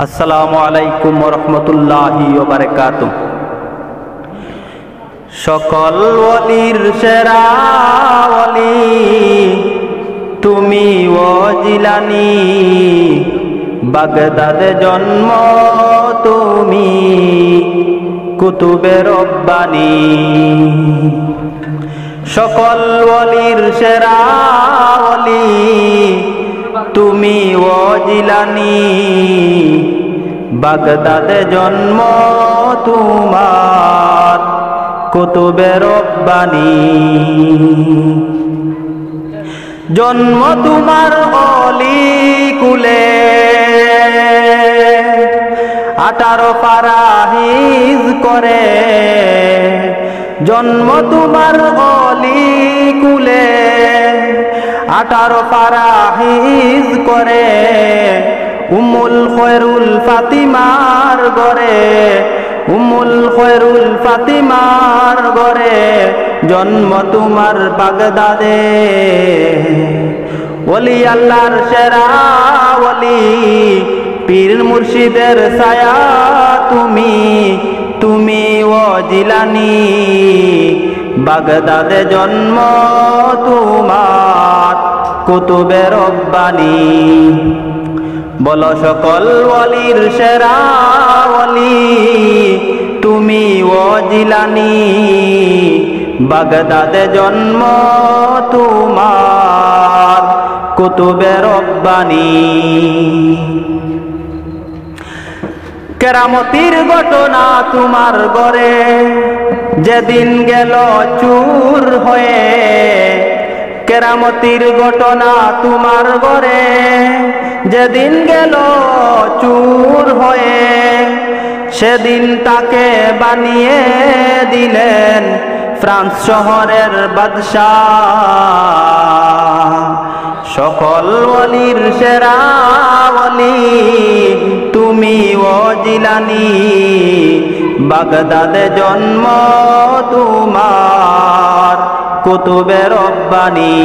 আসসালামু আলাইকুম ওয়া রাহমাতুল্লাহি ওয়া বারাকাতুহু। সকল ওয়ালির সেরা ওয়ালি তুমি ও জিলানী, বাগদাদে জন্ম তুমি কুতুবে রব্বানী। সকল ওয়ালির সেরা ওয়ালি তুমি ও জিলানী, বাগদাদে জন্ম তোমার কুতুবে রব্বানী। জন্ম তোমার অলি কুলে, 18 পারা হিজ করে। জন্ম তোমার অলি কুলে, 18 পারা হিজ করে। উম্মুল খয়রুল ফাতিমার গরে, উম্মুল খয়রুল ফাতিমার গরে জন্ম তোমার বাগদাদে। ওলি আল্লাহর সেরা ওলি, পীর মুর্শিদের ছায়া তুমি, তুমি ও জিলানী, বাগদাদে জন্ম তোমার কুতুবে রব্বানী। বলো সকল ওয়ালির সেরা ওয়ালি তুমি ও জিলানী, বাগদাদে জন্ম তোমার কুতুবে রব্বানী। কেরামতির ঘটনা তোমার গরে, যেদিন গেল চুর হয়ে। কেরামতির ঘটনা তোমার গরে, যেদিন গেল চুর হয়ে। সেদিন তাকে বানিয়ে দিলেন ফ্রান্স শহরের বাদশাহ। সকল ওয়ালির সেরা ওয়ালি তুমি ও জিলানী, বাগদাদে জন্ম তোমার কুতুবে রব্বানী।